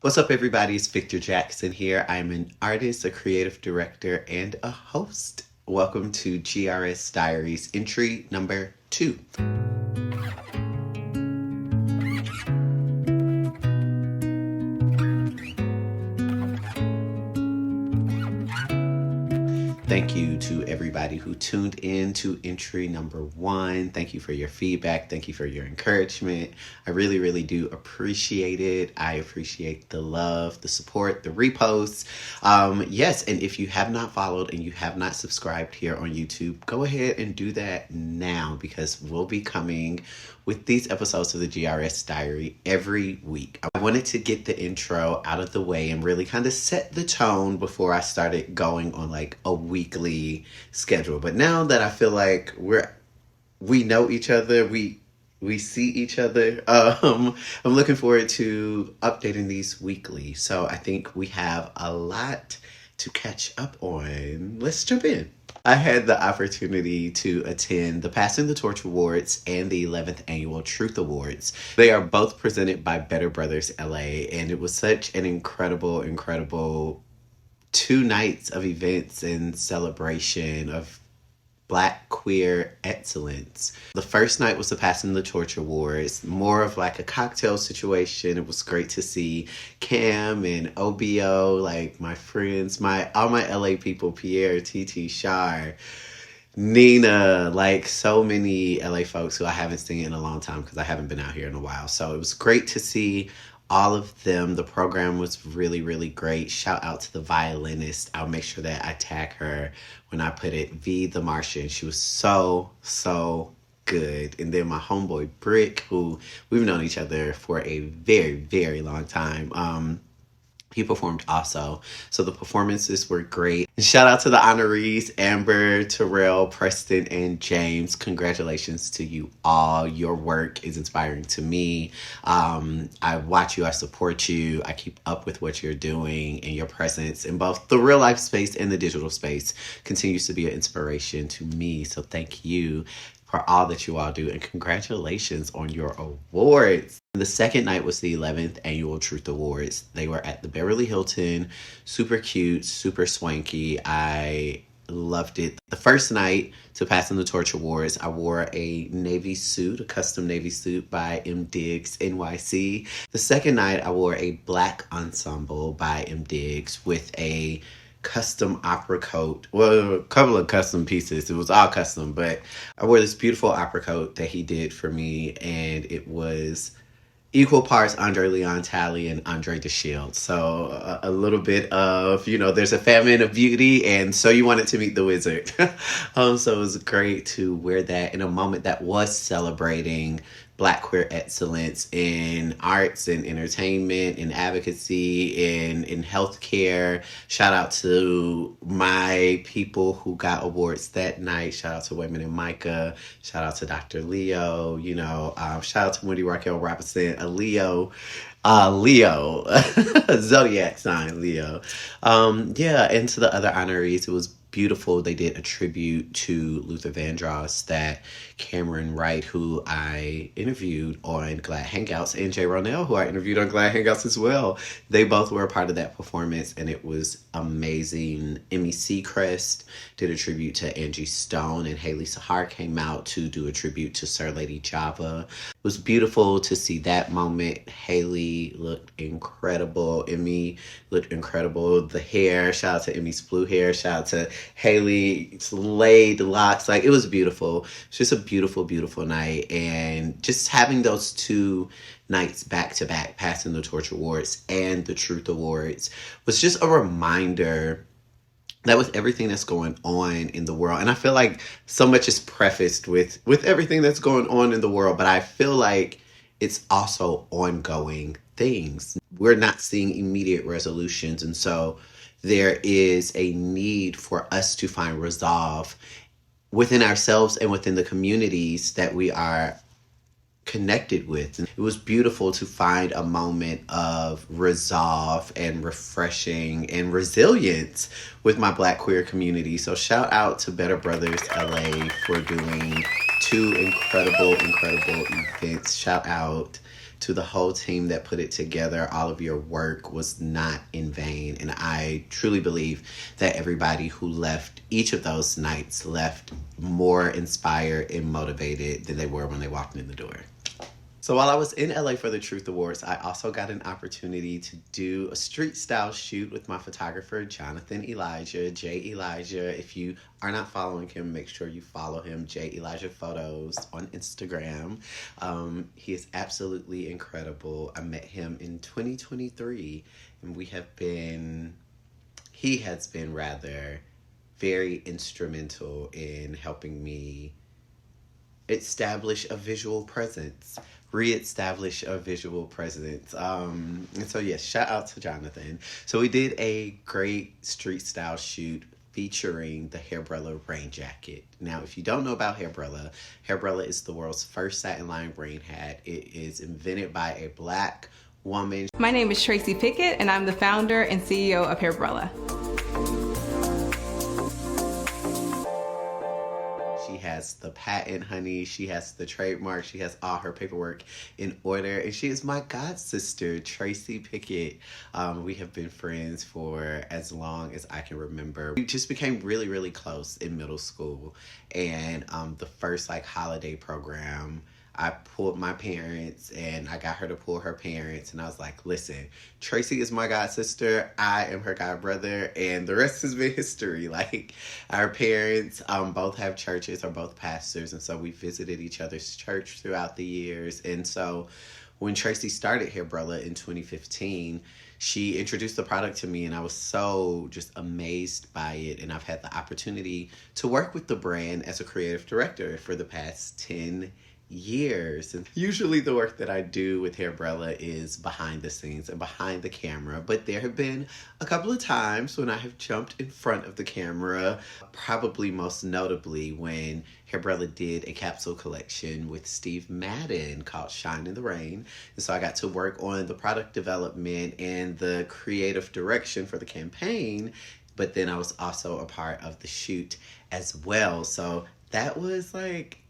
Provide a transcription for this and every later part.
What's up, everybody? It's Victor Jackson here. I'm an artist, a creative director, and a host. Welcome to GRS Diaries, entry number 2. Thank you to everybody who tuned in to entry number 1. Thank you for your feedback. Thank you for your encouragement. I really, really do appreciate it. I appreciate the love, the support, the reposts. Yes, and if you have not followed and you have not subscribed here on YouTube, go ahead and do that now because we'll be coming with these episodes of the GRS Diary every week. I wanted to get the intro out of the way and really kind of set the tone before I started going on like a weekly schedule. But now that I feel like we know each other, we see each other, I'm looking forward to updating these weekly. So I think we have a lot to catch up on. Let's jump in. I had the opportunity to attend the Passing the Torch Awards and the 11th Annual Truth Awards. They are both presented by Better Brothers LA, and it was such an incredible 2 nights of events and celebration of Black queer excellence. The first night was the Passing the Torch Awards, more of like a cocktail situation. It was great to see Cam and OBO, like my friends, all my LA people, Pierre, TT, Shar, Nina, like so many LA folks who I haven't seen in a long time because I haven't been out here in a while. So it was great to see all of them. The program was really great. Shout out to the violinist. I'll make sure that I tag her when I put it. V the Martian. She was so good. And then my homeboy Brick, who we've known each other for a very long time. He performed also. So the performances were great. And shout out to the honorees, Amber, Terrell, Preston, and James. Congratulations to you all. Your work is inspiring to me. I watch you, I support you, I keep up with what you're doing, and your presence in both the real life space and the digital space continues to be an inspiration to me. So thank you for all that you all do, and congratulations on your awards. The second night was the 11th Annual Truth Awards. They were at the Beverly Hilton. Super cute, super swanky. I loved it. The first night to Passing the Torch Awards, I wore a navy suit, a custom navy suit by M. Diggs NYC. The second night, I wore a black ensemble by M. Diggs with a custom opera coat. Well, a couple of custom pieces. It was all custom, but I wore this beautiful opera coat that he did for me, and it was equal parts Andre Leon Talley and Andre DeShield. So a little bit of, there's a famine of beauty, and so you wanted to meet the wizard. So it was great to wear that in a moment that was celebrating Black queer excellence in arts and entertainment and advocacy and in healthcare. Shout out to my people who got awards that night. Shout out to Women in Micah. Shout out to Dr. Leo. Shout out to Wendy Raquel Robinson, a Leo. Zodiac sign Leo. And to the other honorees, it was beautiful. They did a tribute to Luther Vandross that Cameron Wright, who I interviewed on Glad Hangouts, and Jay Ronell, who I interviewed on Glad Hangouts as well. They both were a part of that performance, and it was amazing. Emmy Seacrest did a tribute to Angie Stone, and Haley Sahar came out to do a tribute to Sir Lady Java. It was beautiful to see that moment. Haley looked incredible. Emmy looked incredible. The hair, shout out to Emmy's blue hair. Shout out to Haley's laid locks. Like, it was beautiful. It's just a beautiful night. And just having those 2 nights back to back, Passing the Torch Awards and the Truth Awards, was just a reminder that with everything that's going on in the world, and I feel like so much is prefaced with everything that's going on in the world, but I feel like it's also ongoing things. We're not seeing immediate resolutions, and so there is a need for us to find resolve within ourselves and within the communities that we are connected with. And it was beautiful to find a moment of resolve and refreshing and resilience with my Black queer community. So shout out to Better Brothers LA for doing 2 incredible events. Shout out to the whole team that put it together. All of your work was not in vain. And I truly believe that everybody who left each of those nights left more inspired and motivated than they were when they walked in the door. So while I was in LA for the Truth Awards, I also got an opportunity to do a street style shoot with my photographer, Jonathan Elijah, J. Elijah. If you are not following him, make sure you follow him, J. Elijah Photos on Instagram. He is absolutely incredible. I met him in 2023, and he has been rather very instrumental in helping me reestablish a visual presence. And so, yes, shout out to Jonathan. So we did a great street style shoot featuring the Hairbrella rain jacket. Now, if you don't know about Hairbrella, Hairbrella is the world's first satin line rain hat. It is invented by a Black woman. My name is Tracy Pickett, and I'm the founder and CEO of Hairbrella. She has the patent, honey. She has the trademark. She has all her paperwork in order. And she is my god sister, Tracy Pickett. We have been friends for as long as I can remember. We just became really, really close in middle school. And the first holiday program, I pulled my parents and I got her to pull her parents, and I was like, listen, Tracy is my god sister, I am her god brother, and the rest has been history. Our parents both have churches, are both pastors, and so we visited each other's church throughout the years. And so when Tracy started Hairbrella in 2015, she introduced the product to me, and I was so just amazed by it. And I've had the opportunity to work with the brand as a creative director for the past 10 years. And usually the work that I do with Hairbrella is behind the scenes and behind the camera, but there have been a couple of times when I have jumped in front of the camera, probably most notably when Hairbrella did a capsule collection with Steve Madden called Shine in the Rain. And so I got to work on the product development and the creative direction for the campaign, but then I was also a part of the shoot as well. So that was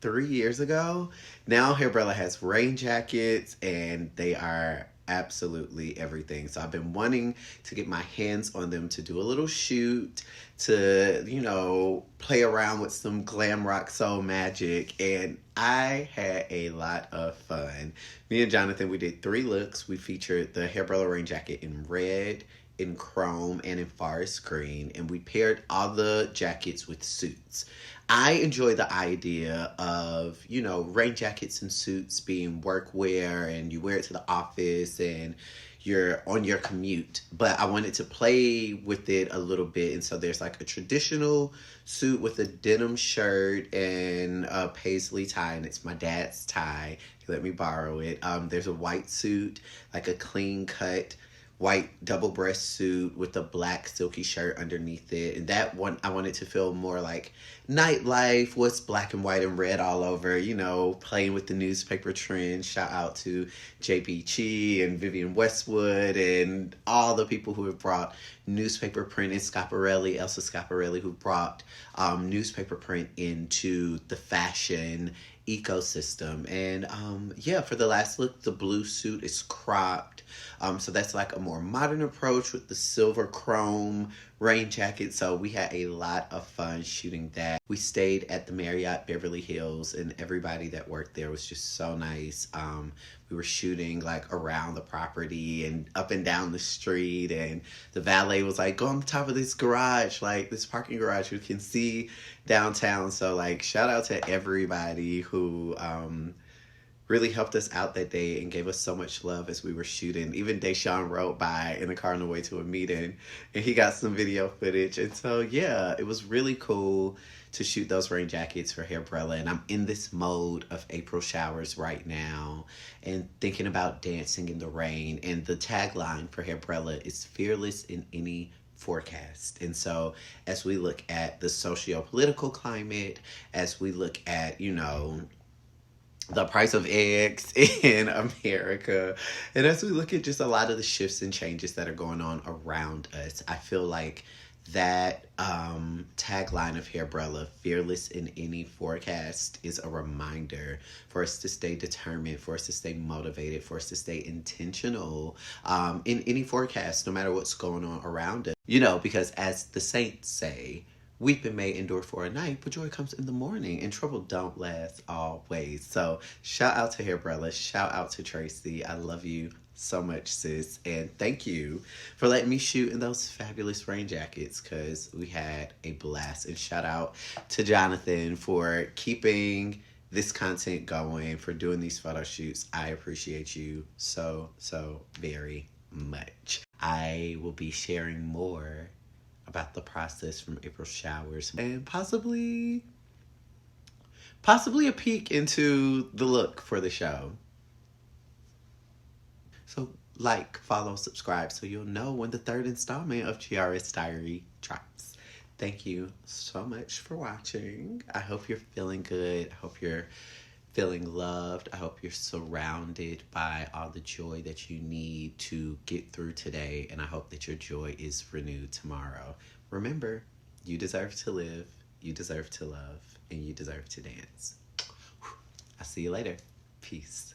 3 years ago. Now Hairbrella has rain jackets, and they are absolutely everything. So I've been wanting to get my hands on them to do a little shoot, to, play around with some glam rock soul magic. And I had a lot of fun. Me and Jonathan, we did 3 looks. We featured the Hairbrella rain jacket in red, in chrome, and in forest green, and we paired all the jackets with suits. I enjoy the idea of, rain jackets and suits being workwear, and you wear it to the office and you're on your commute, but I wanted to play with it a little bit. And so there's a traditional suit with a denim shirt and a paisley tie, and it's my dad's tie. He let me borrow it. There's a white suit, a clean cut white double breast suit with a black silky shirt underneath it. And that one, I wanted to feel more like nightlife, what's black and white and red all over, playing with the newspaper trend. Shout out to JP Chi and Vivian Westwood and all the people who have brought newspaper print, and Scaparelli, Elsa Scaparelli, who brought newspaper print into the fashion ecosystem. And for the last look, the blue suit is cropped. So that's a more modern approach with the silver chrome rain jacket. So we had a lot of fun shooting that. We stayed at the Marriott Beverly Hills, and everybody that worked there was just so nice. We were shooting around the property and up and down the street, and the valet was go on the top of this garage, this parking garage, you can see downtown. So shout out to everybody who really helped us out that day and gave us so much love as we were shooting. Even Deshaun rode by in the car on the way to a meeting, and he got some video footage. And so, it was really cool to shoot those rain jackets for Hairbrella. And I'm in this mode of April showers right now and thinking about dancing in the rain. And the tagline for Hairbrella is fearless in any forecast. And so as we look at the socio-political climate, as we look at, the price of eggs in America, and as we look at just a lot of the shifts and changes that are going on around us, I feel like That tagline of Hairbrella, fearless in any forecast, is a reminder for us to stay determined, for us to stay motivated, for us to stay intentional in any forecast, no matter what's going on around us. You know, because as the saints say, weeping may endure for a night, but joy comes in the morning, and trouble don't last always. So shout out to Hairbrella, shout out to Tracy. I love you so much, sis, and thank you for letting me shoot in those fabulous rain jackets, because we had a blast. And shout out to Jonathan for keeping this content going, for doing these photo shoots. I appreciate you so very much. I will be sharing more about the process from April showers, and possibly a peek into the look for the show. So like, follow, subscribe so you'll know when the third installment of GRS Diary drops. Thank you so much for watching. I hope you're feeling good. I hope you're feeling loved. I hope you're surrounded by all the joy that you need to get through today. And I hope that your joy is renewed tomorrow. Remember, you deserve to live, you deserve to love, and you deserve to dance. I'll see you later. Peace.